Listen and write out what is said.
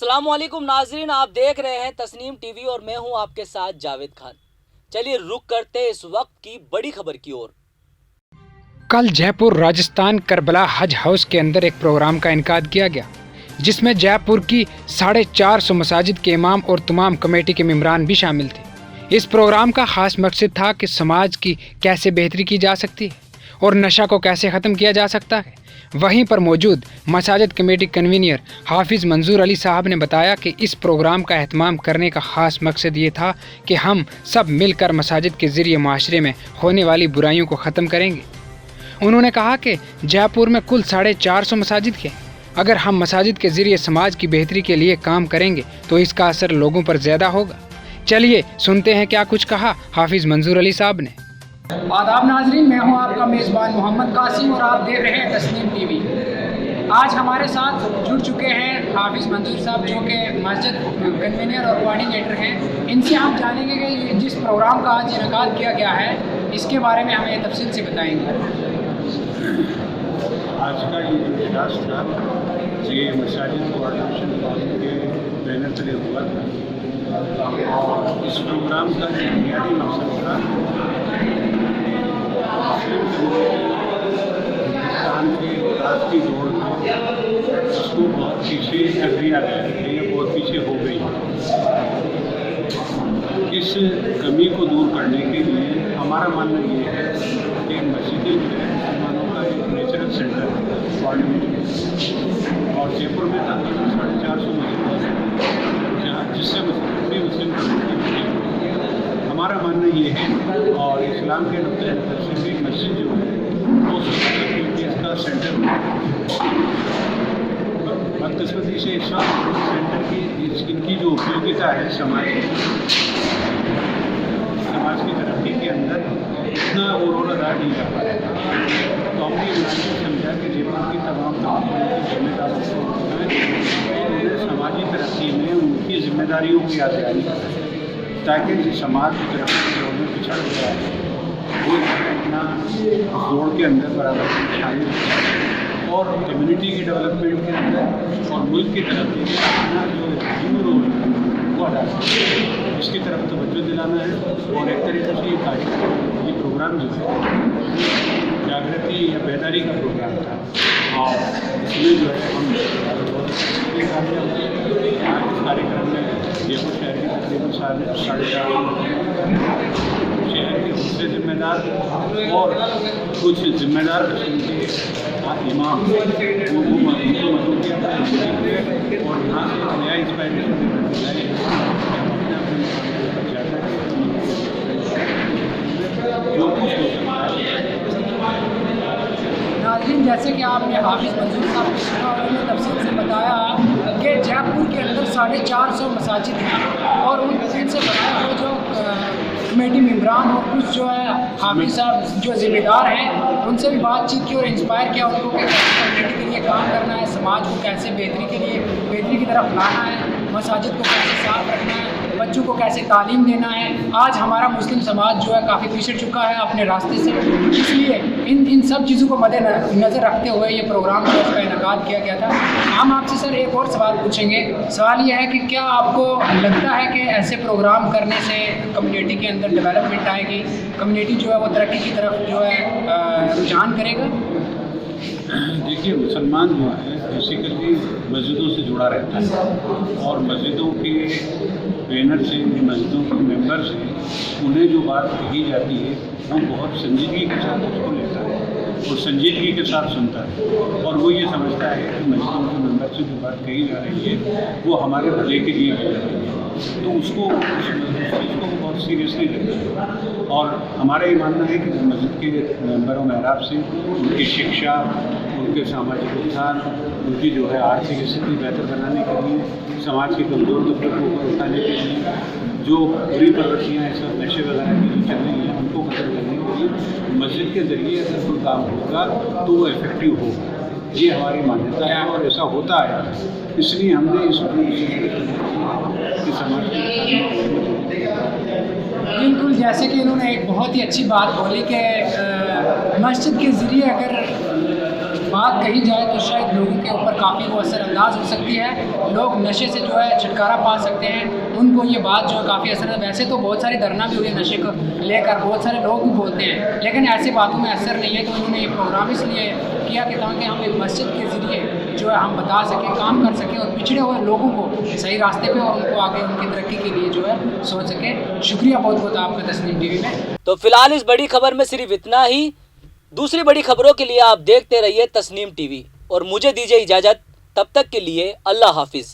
अस्सलाम वालेकुम नाजरीन, आप देख रहे हैं तस्नीम टीवी और मैं हूं आपके साथ जावेद खान। चलिए रुक करते हैं इस वक्त की बड़ी खबर की ओर। कल जयपुर राजस्थान करबला हज हाउस के अंदर एक प्रोग्राम का इनेकाद किया गया, जिसमें जयपुर की 450 मसाजिद के इमाम और तमाम कमेटी के मेंबरान भी शामिल थे। इस प्रोग्राम का खास मकसद था कि समाज की कैसे बेहतरी की जा सकती है और नशा को कैसे ख़त्म किया जा सकता है। वहीं पर मौजूद मसाजिद कमेटी कन्वीनर हाफिज़ मंजूर अली साहब ने बताया कि इस प्रोग्राम का एहतमाम करने का ख़ास मकसद ये था कि हम सब मिलकर मसाजिद के ज़रिए माशरे में होने वाली बुराइयों को ख़त्म करेंगे। उन्होंने कहा कि जयपुर में कुल 450 मसाजिद हैं। अगर हम मसाजिद के ज़रिए समाज की बेहतरी के लिए काम करेंगे तो इसका असर लोगों पर ज़्यादा होगा। चलिए सुनते हैं क्या कुछ कहा हाफिज़ मंजूर अली साहब ने। आदाब नाजरीन, मैं हूं आपका मेज़बान मोहम्मद कासिम और आप देख रहे हैं तस्नीम टीवी। आज हमारे साथ जुड़ चुके हैं हाफिज़ मंजूर साहब, जो कि मस्जिद कन्वीनर और कोऑर्डिनेटर हैं। इनसे हम जानेंगे कि जिस प्रोग्राम का आज इनेकाद किया गया है इसके बारे में हमें तफसील से बताएंगे। आज का ये जो इजलास था ये मसाजिद कोऑर्डिनेशन फोरम के बैनर तले हुआ था और इस प्रोग्राम का जो बुनियादी मकसद था हिंदुस्तान के विकास की दौड़ में उसको बहुत पीछे कर दिया गया है, ये बहुत पीछे हो गई है। इस कमी को दूर करने के लिए हमारा मानना ये है कि मस्जिदें जो है मुसलमानों का एक नेचुरल सेंटर है और जयपुर में तकरीबन 450 मस्जिदें हैं जिससे मुस्लिम कम्युनिटी हमारा मानना ये है और इस्लाम के नुक्ते नज़र से भी मस्जिद जो है वो इसका सेंटर बदकिस्मती से इस वक्त सेंटर की इनकी जो उपयोगिता है समाज की तरक्की के अंदर इतना वो रोल अदा नहीं कर पा रहे। तो हमने समझा कि जयपुर की तमाम जिम्मेदारों को उन्हें समाजी तरक्की में उनकी जिम्मेदारियों की यादगारी करें ताकि समाज की तरक्की के दौर में पिछड़ गया है वो अपना दौड़ के अंदर बराबर शामिल है और कम्युनिटी की डेवलपमेंट के अंदर और मुल्क की तरक्की में अपना जो ड्यू रोल वो अदा करें, इसकी तरफ तवज्जो दिलाना है। और एक तरीके से ये कार्यक्रम ये प्रोग्राम जो है जागृति या बेदारी का प्रोग्राम था और इसमें जो है हम इस कार्यक्रम में जयपुर शहर के तकरीबन 4.5 शहर के दूसरे जिम्मेदार और कुछ जिम्मेदार किस्म के इमाम वो मौजूद किया और यहाँ से नया इंस्पायरेशन जो कुछ हो सकता है। नाज़रीन, जैसे कि आपने हाफिज़ मंजूर साहब को सुना और उन्होंने तफसील से बताया कि जयपुर के अंदर 450 मसाजिद हैं और उनसे बताया हुआ जो कमेटी मेंबरान और कुछ जो है हाफिज़ साहब जो ज़िम्मेदार हैं उनसे भी बातचीत की और इंस्पायर किया उनको कि कैसे कम्युनिटी के लिए काम करना है, समाज को कैसे बेहतरी की तरफ लाना है, मसाजिद को कैसे साफ रखना है, बच्चों को कैसे तालीम देना है। आज हमारा मुस्लिम समाज जो है काफ़ी पिछड़ चुका है अपने रास्ते से, इसलिए इन सब चीज़ों को मद्देनज़र रखते हुए ये प्रोग्राम जो उसका इनेकाद किया गया था। हम आपसे सर एक और सवाल पूछेंगे। सवाल ये है कि क्या आपको लगता है कि ऐसे प्रोग्राम करने से कम्युनिटी के अंदर डेवलपमेंट आएगी, कम्युनिटी जो है वो तरक्की की तरफ जो है रुझान करेगा? देखिए, मुसलमान जो है बेसिकली मस्जिदों से जुड़ा रहता है और मस्जिदों के बैनर से मस्जिदों के मेंबर से उन्हें जो बात कही जाती है वो बहुत संजीदगी के साथ उसको लेता है और संजीदगी के साथ सुनता है और वो ये समझता है कि मस्जिदों के मेंबर से जो बात कही जा रही है वो हमारे भले के लिए कही जा रही है, तो उसको उस चीज़ को बहुत सीरियसली लेता है। और हमारा ये मानना है कि मस्जिद के मेंबरों महराब से उनकी शिक्षा, उनके सामाजिक उत्थान, उनकी जो है आर्थिक स्थिति बेहतर बनाने के लिए, समाज के कमज़ोर तबकों को उठाने के लिए जो बुरी प्रवृत्तियाँ इस वक्त नशे वगैरह की जो चल रही हैं उनको खत्म करने के लिए मस्जिद के ज़रिए अगर कोई काम होगा तो वो इफ़ेक्टिव होगा। ये हमारी मान्यता है और ऐसा होता है, इसलिए हमने इस समाज बिल्कुल, जैसे कि इन्होंने एक बहुत ही अच्छी बात बोली कि मस्जिद के ज़रिए अगर बात कही जाए तो शायद लोगों के ऊपर काफ़ी वो असरअंदाज हो सकती है। लोग नशे से जो है छुटकारा पा सकते हैं, उनको ये बात जो है काफ़ी असर, वैसे तो बहुत सारी धरना भी हुई है नशे को लेकर, बहुत सारे लोग भी बोलते हैं, लेकिन ऐसी बातों में असर नहीं है। तो उन्होंने ये प्रोग्राम इसलिए किया कि ताकि हम एक मस्जिद के ज़रिए जो है हम बता सकें, काम कर सकें और पिछड़े हुए लोगों को सही रास्ते पे और उनको आगे उनकी तरक्की के लिए जो है सोच सकें। शुक्रिया बहुत बहुत आपका तस्नीम टीवी में। तो फिलहाल इस बड़ी खबर में सिर्फ इतना ही। दूसरी बड़ी खबरों के लिए आप देखते रहिए तस्नीम टीवी और मुझे दीजिए इजाज़त। तब तक के लिए अल्लाह हाफिज़।